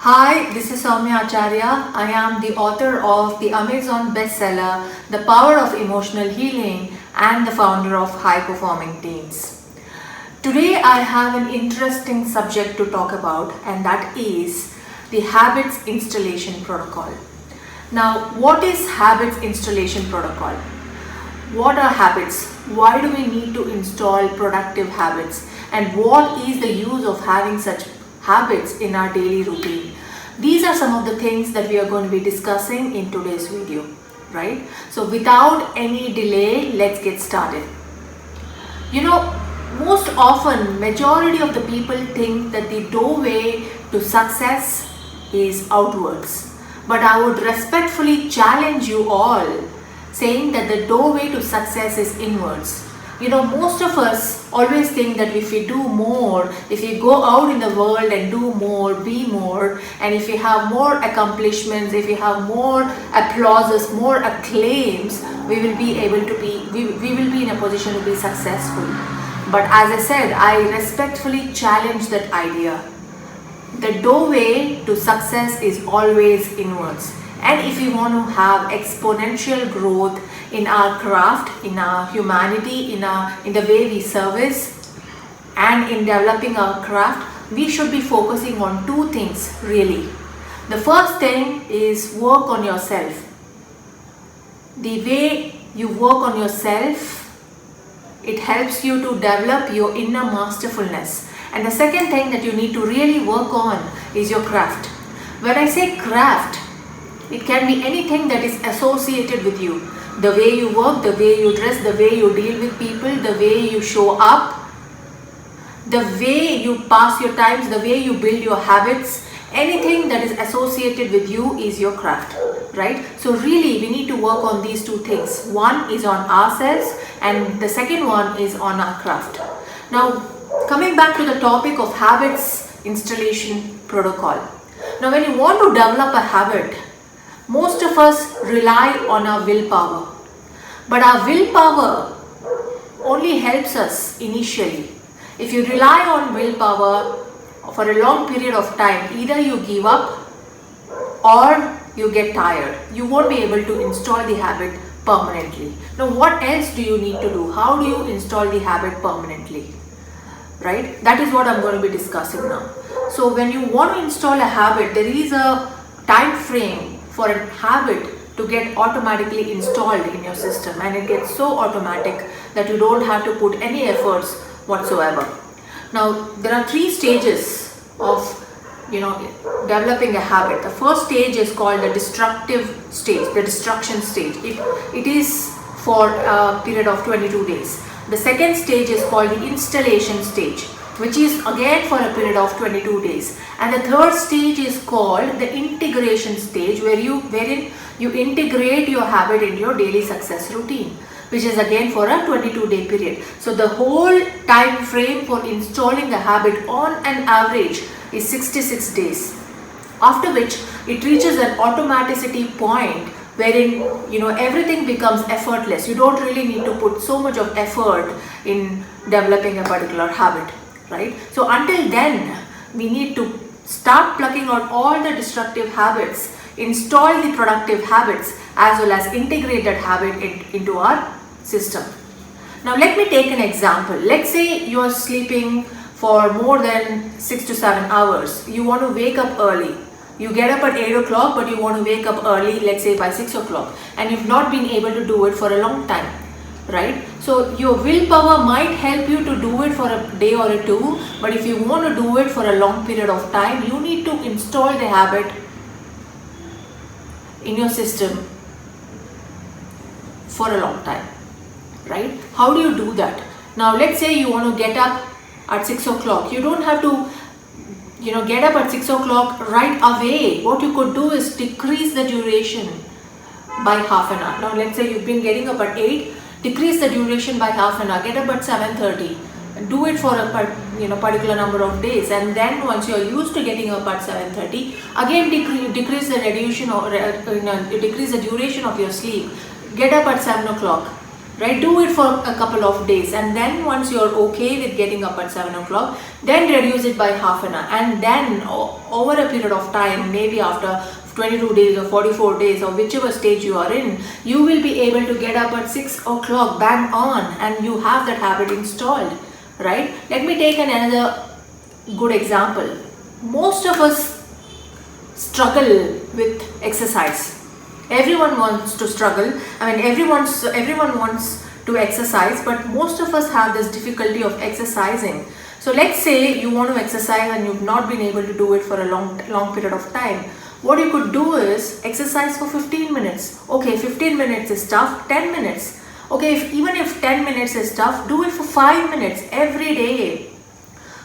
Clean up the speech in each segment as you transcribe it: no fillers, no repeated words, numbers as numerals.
Hi, this is Soumya Acharya. I am the author of the Amazon bestseller, The Power of Emotional Healing, and the founder of High Performing Teams. Today, I have an interesting subject to talk about, and that is the Habits Installation Protocol. Now, what is Habits Installation Protocol? What are habits? Why do we need to install productive habits? And what is the use of having such habits in our daily routine? These are some of the things that we are going to be discussing in today's video, right? So without any delay, let's get started. Most often, majority of the people think that the doorway to success is outwards. But I would respectfully challenge you all saying that the doorway to success is inwards. Most of us always think that if we do more, if we go out in the world and do more, be more, and if we have more accomplishments, if we have more applauses, more acclaims, we will be in a position to be successful. But as I said, I respectfully challenge that idea. The doorway to success is always inwards. And if we want to have exponential growth in our craft, in our humanity, in the way we service, and in developing our craft, we should be focusing on two things really. The first thing is work on yourself. The way you work on yourself, it helps you to develop your inner masterfulness. And the second thing that you need to really work on is your craft. When I say craft, it can be anything that is associated with you. The way you work, the way you dress, the way you deal with people, the way you show up, the way you pass your times, the way you build your habits, anything that is associated with you is your craft, right? So really we need to work on these two things. One is on ourselves and the second one is on our craft. Now, coming back to the topic of habits installation protocol. Now, when you want to develop a habit, most of us rely on our willpower. But our willpower only helps us initially. If you rely on willpower for a long period of time, either you give up or you get tired. You won't be able to install the habit permanently. Now, what else do you need to do? How do you install the habit permanently? Right? That is what I'm going to be discussing now. So when you want to install a habit, there is a time frame for a habit to get automatically installed in your system, and it gets so automatic that you don't have to put any efforts whatsoever. Now, there are three stages of developing a habit. The first stage is called the destructive stage, the destruction stage. It is for a period of 22 days. The second stage is called the installation stage, which is again for a period of 22 days. And the third stage is called the integration stage, wherein you integrate your habit into your daily success routine, which is again for a 22-day period. So the whole time frame for installing a habit on an average is 66 days, after which it reaches an automaticity point wherein everything becomes effortless. You don't really need to put so much of effort in developing a particular habit, right? So until then, we need to start plucking out all the destructive habits, install the productive habits, as well as integrate that habit into our system. Now let me take an example. Let's say you are sleeping for more than 6 to 7 hours. You want to wake up early. You get up at 8 o'clock, but you want to wake up early, let's say by 6 o'clock, and you've not been able to do it for a long time, right? So your willpower might help you to do it for a day or two, but if you want to do it for a long period of time, you need to install the habit in your system for a long time, right? How do you do that? Now let's say you want to get up at 6 o'clock. You don't have to get up at 6 o'clock right away. What you could do is decrease the duration by half an hour. Now let's say you've been getting up at 8, decrease the duration by half an hour, get up at 7:30, do it for a particular number of days, and then once you're used to getting up at 7:30, again decrease the duration of your sleep, get up at 7 o'clock, right? Do it for a couple of days, and then once you're okay with getting up at 7 o'clock, then reduce it by half an hour, and then over a period of time, maybe after 22 days or 44 days or whichever stage you are in, you will be able to get up at 6 o'clock bang on, and you have that habit installed, right? Let me take another good example. Most of us struggle with exercise. Everyone wants to struggle. I mean, everyone wants to exercise, but most of us have this difficulty of exercising. So let's say you want to exercise and you've not been able to do it for a long period of time. What you could do is exercise for 15 minutes. Okay, 15 minutes is tough. 10 minutes. Okay, even if 10 minutes is tough, do it for 5 minutes every day.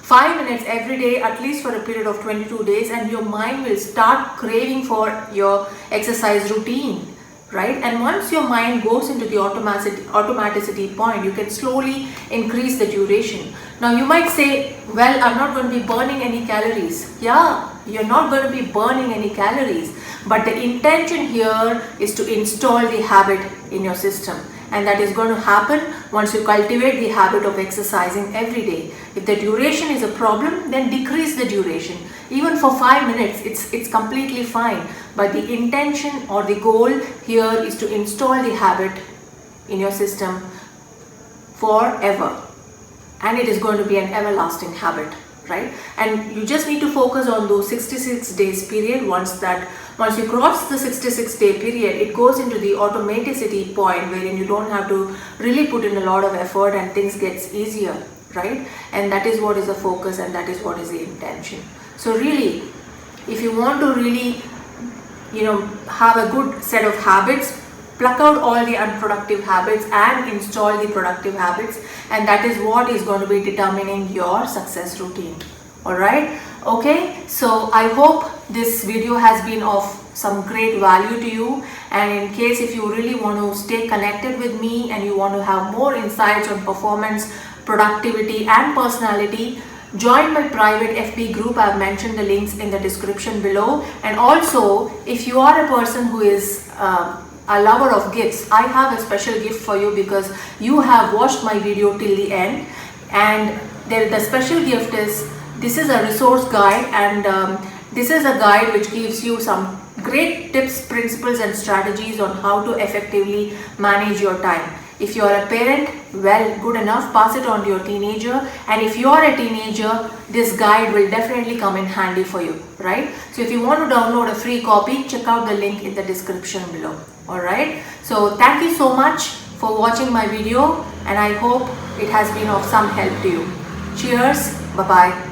5 minutes every day, at least for a period of 22 days, and your mind will start craving for your exercise routine, right? And once your mind goes into the automaticity point, you can slowly increase the duration. Now you might say, well, I'm not going to be burning any calories. Yeah, you're not going to be burning any calories, but the intention here is to install the habit in your system. And that is going to happen once you cultivate the habit of exercising every day. If the duration is a problem, then decrease the duration. Even for 5 minutes, it's completely fine. But the intention or the goal here is to install the habit in your system forever. And it is going to be an everlasting habit, right? And you just need to focus on those 66 days period. Once you cross the 66-day period, it goes into the automaticity point wherein you don't have to really put in a lot of effort and things gets easier, right? And that is what is the focus, and that is what is the intention. So really, if you want to really, have a good set of habits, pluck out all the unproductive habits and install the productive habits, and that is what is going to be determining your success routine. All right. Okay, so I hope this video has been of some great value to you, and in case if you really want to stay connected with me and you want to have more insights on performance, productivity and personality, join my private FB group. I've mentioned the links in the description below. And also, if you are a person who is a lover of gifts, I have a special gift for you because you have watched my video till the end. And the special gift is, this is a resource guide, and this is a guide which gives you some great tips, principles and strategies on how to effectively manage your time. If you are a parent, well, good enough, pass it on to your teenager. And if you are a teenager, this guide will definitely come in handy for you, right? So if you want to download a free copy, check out the link in the description below. All right. So thank you so much for watching my video, and I hope it has been of some help to you. Cheers. Bye-bye.